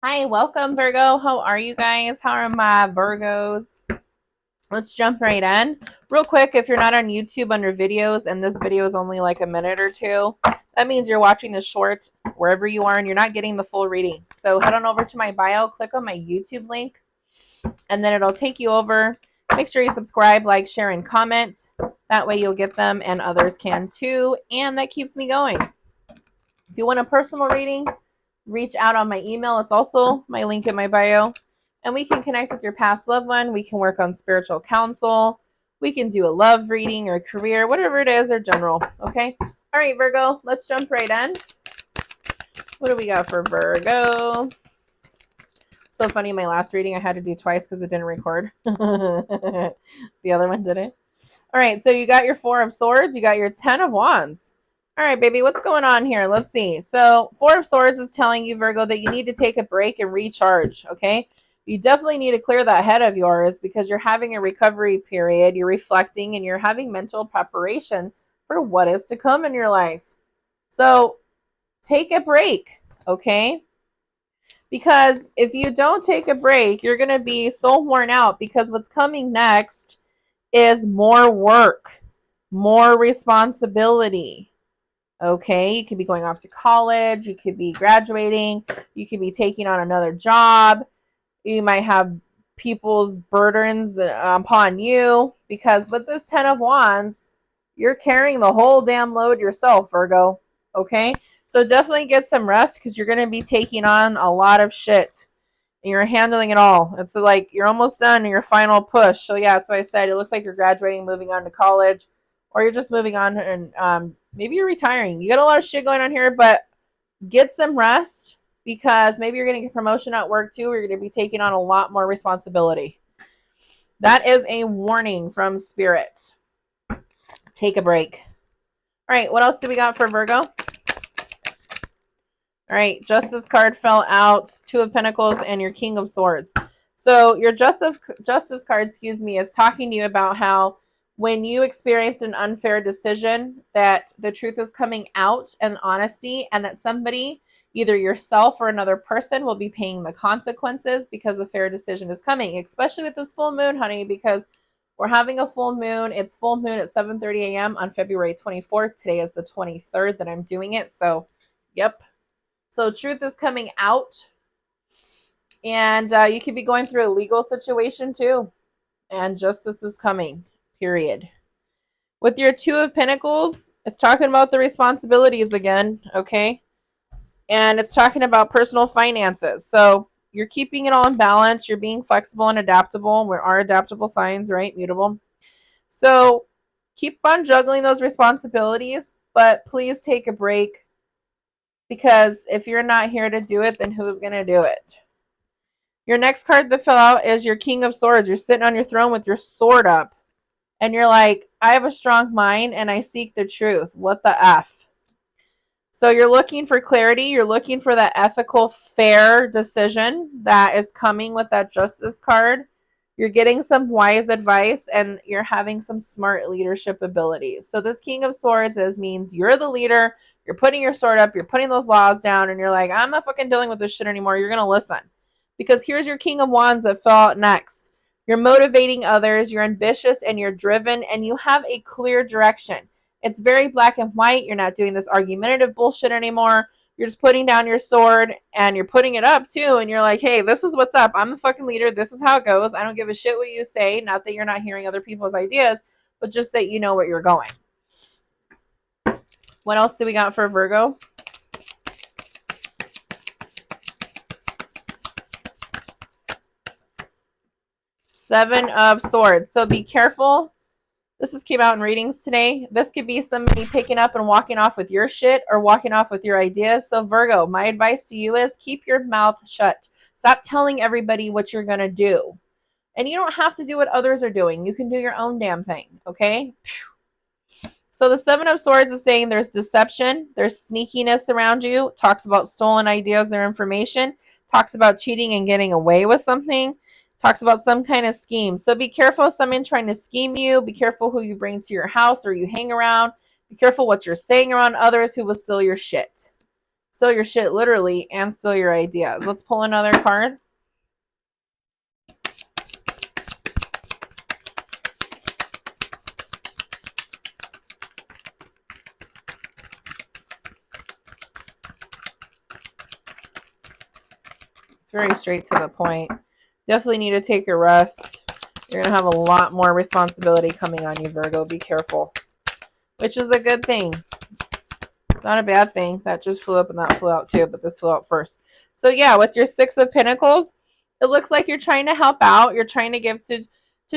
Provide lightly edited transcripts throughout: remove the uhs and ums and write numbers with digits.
Hi, welcome Virgo. How are you guys? How are my Virgos? Let's jump right in. Real quick, if you're not on YouTube under videos and this video is only like a minute or two, that means you're watching the short wherever you are and you're not getting the full reading. So head on over to my bio, click on my YouTube link, and then it'll take you over. Make sure you subscribe, like, share, and comment. That way you'll get them and others can too. And that keeps me going. If you want a personal reading, reach out on my email. It's also my link in my bio. And we can connect with your past loved one. We can work on spiritual counsel. We can do a love reading or career, whatever it is, or general. Okay? All right, Virgo, let's jump right in. What do we got for Virgo? So funny, my last reading I had to do twice because it didn't record. The other one didn't. All right, so you got your Four of Swords. You got your Ten of Wands. All right, baby, what's going on here? Let's see. So Four of Swords is telling you, Virgo, that you need to take a break and recharge, okay? You definitely need to clear that head of yours because you're having a recovery period. You're reflecting and you're having mental preparation for what is to come in your life. So take a break, okay? Because if you don't take a break, you're going to be so worn out because what's coming next is more work, more responsibility. Okay, you could be going off to college, you could be graduating, you could be taking on another job, you might have people's burdens upon you because with this Ten of Wands, you're carrying the whole damn load yourself, Virgo. Okay, so definitely get some rest because you're going to be taking on a lot of shit and you're handling it all. It's like you're almost done in your final push. So yeah, that's what I said. It looks like you're graduating, moving on to college, or you're just moving on and maybe you're retiring. You got a lot of shit going on here, but get some rest because maybe you're going to get promotion at work too. Or you're going to be taking on a lot more responsibility. That is a warning from Spirit. Take a break. All right, what else do we got for Virgo? All right, Justice card fell out, Two of Pentacles, and your King of Swords. So your Justice card, is talking to you about how when you experienced an unfair decision, that the truth is coming out and honesty, and that somebody, either yourself or another person, will be paying the consequences because the fair decision is coming, especially with this full moon, honey, because we're having a full moon. It's full moon at 7:30 a.m. on February 24th. Today is the 23rd that I'm doing it. So, yep. So truth is coming out, and you could be going through a legal situation too, and justice is coming, period. With your Two of Pentacles, it's talking about the responsibilities again, okay? And it's talking about personal finances. So you're keeping it all in balance. You're being flexible and adaptable. We are adaptable signs, right? Mutable. So keep on juggling those responsibilities, but please take a break because if you're not here to do it, then who's going to do it? Your next card that fell out is your King of Swords. You're sitting on your throne with your sword up. And you're like, I have a strong mind and I seek the truth. What the F? So you're looking for clarity. You're looking for that ethical, fair decision that is coming with that Justice card. You're getting some wise advice and you're having some smart leadership abilities. So this King of Swords means you're the leader. You're putting your sword up. You're putting those laws down. And you're like, I'm not fucking dealing with this shit anymore. You're going to listen. Because here's your King of Wands that fell out next. You're motivating others. You're ambitious and you're driven. And you have a clear direction. It's very black and white. You're not doing this argumentative bullshit anymore. You're just putting down your sword and you're putting it up too. And you're like, hey, this is what's up. I'm the fucking leader. This is how it goes. I don't give a shit what you say. Not that you're not hearing other people's ideas, but just that you know where you're going. What else do we got for Virgo? Seven of Swords. So be careful. This came out in readings today. This could be somebody picking up and walking off with your shit or walking off with your ideas. So Virgo, my advice to you is keep your mouth shut. Stop telling everybody what you're going to do. And you don't have to do what others are doing. You can do your own damn thing, okay? So the Seven of Swords is saying there's deception, there's sneakiness around you, talks about stolen ideas or information, talks about cheating and getting away with something, talks about some kind of scheme. So be careful of someone trying to scheme you. Be careful who you bring to your house or you hang around. Be careful what you're saying around others who will steal your shit. Steal your shit literally and steal your ideas. Let's pull another card. It's very straight to the point. Definitely need to take a rest. You're going to have a lot more responsibility coming on you, Virgo. Be careful. Which is a good thing. It's not a bad thing. That just flew up and that flew out too, but this flew out first. So yeah, with your Six of Pentacles, it looks like you're trying to help out. You're trying to give to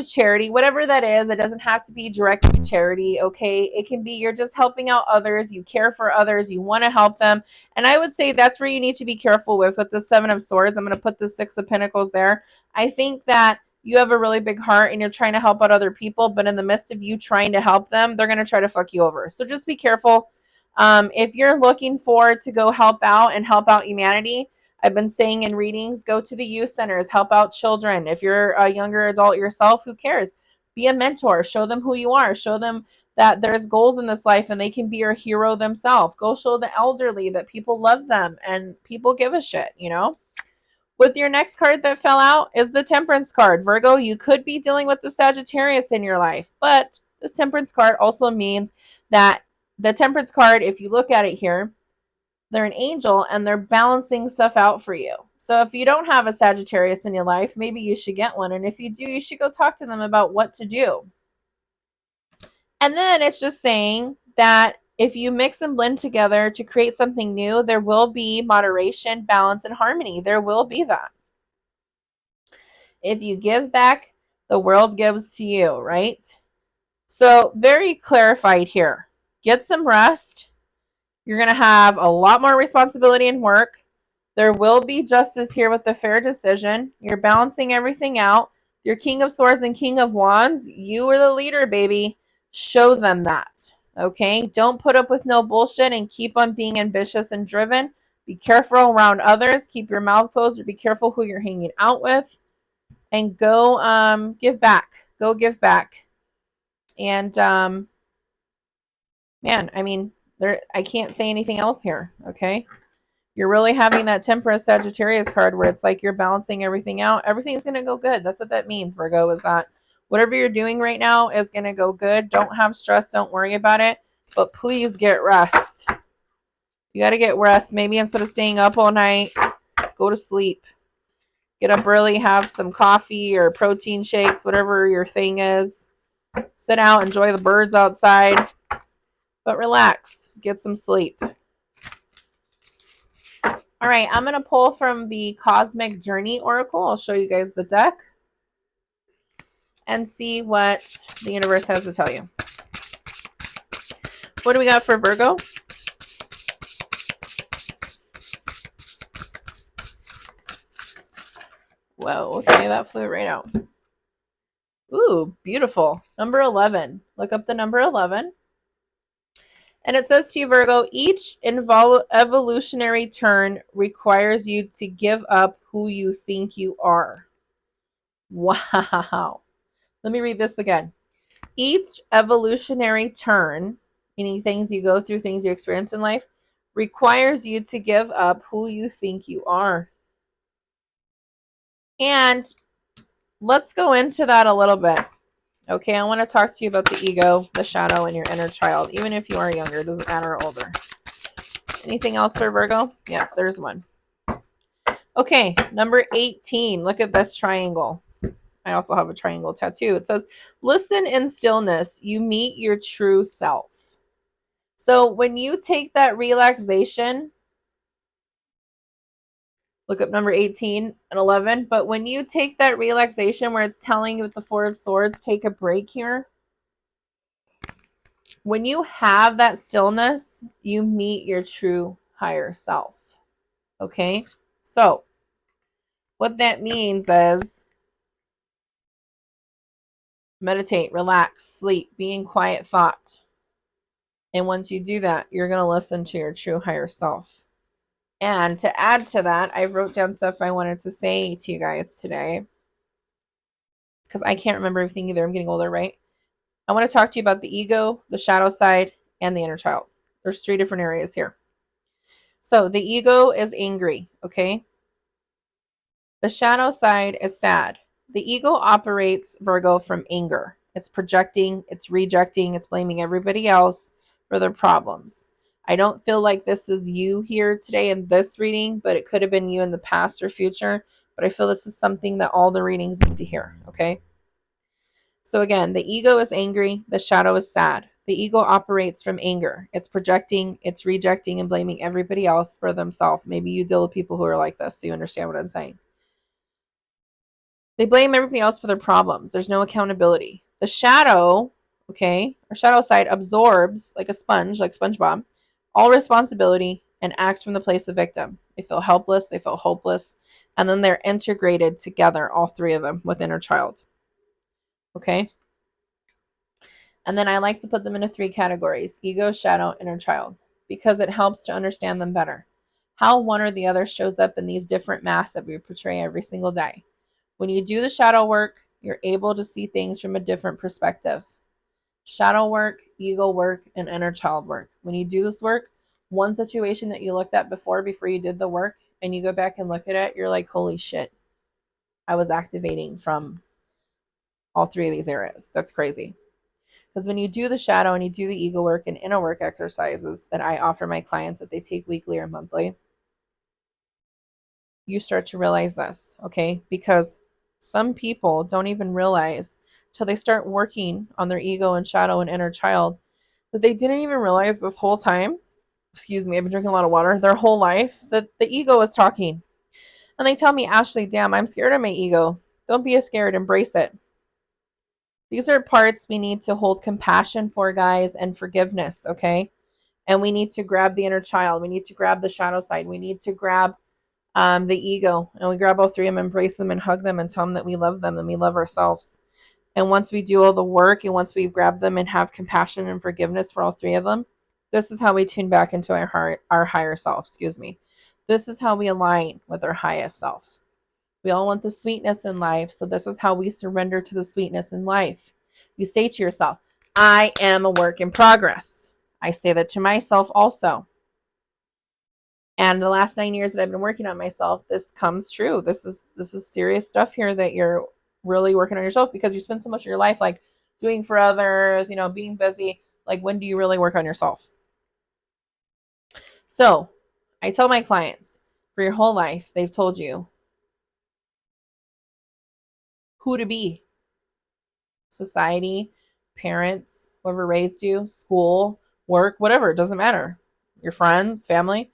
charity, whatever that is. It doesn't have to be directly charity, okay? It can be you're just helping out others. You care for others. You want to help them. And I would say that's where you need to be careful with the Seven of Swords. I'm going to put the Six of Pentacles there. I think that you have a really big heart and you're trying to help out other people, but in the midst of you trying to help them, they're going to try to fuck you over. So just be careful. If you're looking for to go help out and help out humanity, I've been saying in readings, go to the youth centers, help out children. If you're a younger adult yourself, who cares? Be a mentor. Show them who you are. Show them that there's goals in this life and they can be your hero themselves. Go show the elderly that people love them and people give a shit, you know? With your next card that fell out is the Temperance card. Virgo, you could be dealing with the Sagittarius in your life, but this Temperance card also means that the Temperance card, if you look at it here, they're an angel and they're balancing stuff out for you. So if you don't have a Sagittarius in your life, maybe you should get one. And if you do, you should go talk to them about what to do. And then it's just saying that if you mix and blend together to create something new, there will be moderation, balance, and harmony. There will be that. If you give back, the world gives to you, right? So very clarified here. Get some rest. You're going to have a lot more responsibility in work. There will be justice here with the fair decision. You're balancing everything out. Your King of Swords and King of Wands, you are the leader, baby. Show them that, okay? Don't put up with no bullshit and keep on being ambitious and driven. Be careful around others. Keep your mouth closed or be careful who you're hanging out with. And go give back. Go give back. And, man, I mean, I can't say anything else here, okay? You're really having that Temperance Sagittarius card where it's like you're balancing everything out. Everything's going to go good. That's what that means, Virgo, is that whatever you're doing right now is going to go good. Don't have stress. Don't worry about it. But please get rest. You got to get rest. Maybe instead of staying up all night, go to sleep. Get up early, have some coffee or protein shakes, whatever your thing is. Sit out, enjoy the birds outside. But relax. Get some sleep. All right, I'm going to pull from the Cosmic Journey Oracle. I'll show you guys the deck and see what the universe has to tell you. What do we got for Virgo? Whoa, okay, that flew right out. Ooh, beautiful. Number 11. Look up the number 11. And it says to you, Virgo, each evolutionary turn requires you to give up who you think you are. Wow. Let me read this again. Each evolutionary turn, meaning things you go through, things you experience in life, requires you to give up who you think you are. And let's go into that a little bit. Okay, I want to talk to you about the ego, the shadow, and your inner child. Even if you are younger, it doesn't matter, or older. Anything else for Virgo? Yeah, there's one. Okay, number 18. Look at this triangle. I also have a triangle tattoo. It says, listen in stillness, you meet your true self. So when you take that relaxation, look up number 18 and 11. But when you take that relaxation where it's telling you with the Four of Swords, take a break here. When you have that stillness, you meet your true higher self. Okay? So what that means is meditate, relax, sleep, be in quiet thought. And once you do that, you're going to listen to your true higher self. And to add to that, I wrote down stuff I wanted to say to you guys today. Because I can't remember everything either. I'm getting older, right? I want to talk to you about the ego, the shadow side, and the inner child. There's 3 different areas here. So the ego is angry, okay? The shadow side is sad. The ego operates, Virgo, from anger. It's projecting, it's rejecting, it's blaming everybody else for their problems. I don't feel like this is you here today in this reading, but it could have been you in the past or future. But I feel this is something that all the readings need to hear, okay? So again, the ego is angry, the shadow is sad. The ego operates from anger. It's projecting, it's rejecting, and blaming everybody else for themselves. Maybe you deal with people who are like this, so you understand what I'm saying. They blame everybody else for their problems. There's no accountability. The shadow, okay, or shadow side absorbs like a sponge, like SpongeBob, all responsibility and acts from the place of victim. They feel helpless, they feel hopeless, and then they're integrated together, all three of them, with inner child. Okay? And then I like to put them into three categories: ego, shadow, inner child, because it helps to understand them better. How one or the other shows up in these different masks that we portray every single day. When you do the shadow work, you're able to see things from a different perspective. Shadow work, ego work, and inner child work. When you do this work, one situation that you looked at before you did the work, and you go back and look at it, you're like, holy shit, I was activating from all three of these areas. That's crazy. Because when you do the shadow and you do the ego work and inner work exercises that I offer my clients that they take weekly or monthly, you start to realize this, okay? Because some people don't even realize till they start working on their ego and shadow and inner child that they didn't even realize this whole time. Excuse me, I've been drinking a lot of water. Their whole life that the ego is talking. And they tell me, Ashley, damn, I'm scared of my ego. Don't be scared, embrace it. These are parts we need to hold compassion for, guys, and forgiveness, okay? And we need to grab the inner child. We need to grab the shadow side. We need to grab the ego. And we grab all three of them, embrace them, and hug them and tell them that we love them and we love ourselves. And once we do all the work and once we grab them and have compassion and forgiveness for all three of them, this is how we tune back into our heart, our higher self, excuse me. This is how we align with our highest self. We all want the sweetness in life, so this is how we surrender to the sweetness in life. You say to yourself, I am a work in progress. I say that to myself also. And the last 9 years that I've been working on myself, this comes true. This is serious stuff here that you're really working on yourself, because you spend so much of your life like doing for others, being busy. Like, when do you really work on yourself? So I tell my clients, for your whole life, they've told you who to be. Society, parents, whoever raised you, school, work, whatever, it doesn't matter. Your friends, family.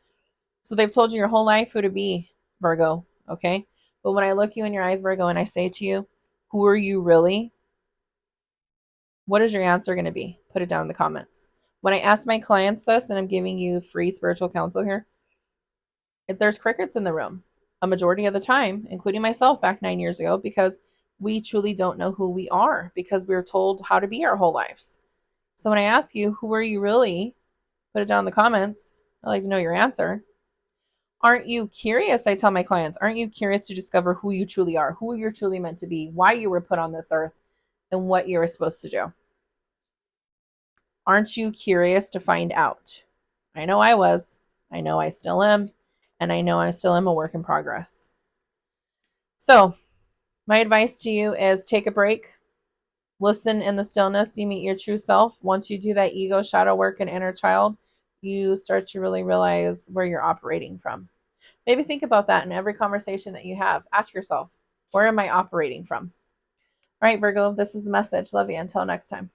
So they've told you your whole life who to be, Virgo, okay? But when I look you in your eyes, Virgo, and I say to you, who are you really? What is your answer going to be? Put it down in the comments. When I ask my clients this, and I'm giving you free spiritual counsel here, if there's crickets in the room, a majority of the time, including myself back 9 years ago, because we truly don't know who we are because we were told how to be our whole lives. So when I ask you, who are you really? Put it down in the comments. I'd like to know your answer. Aren't you curious? I tell my clients, aren't you curious to discover who you truly are, who you're truly meant to be, why you were put on this earth, and what you were supposed to do? Aren't you curious to find out? I know I was. I know I still am. And I know I still am a work in progress. So, my advice to you is take a break. Listen in the stillness. You meet your true self. Once you do that ego, shadow work, and inner child, you start to really realize where you're operating from. Maybe think about that in every conversation that you have. Ask yourself, where am I operating from? All right, Virgo, this is the message. Love you. Until next time.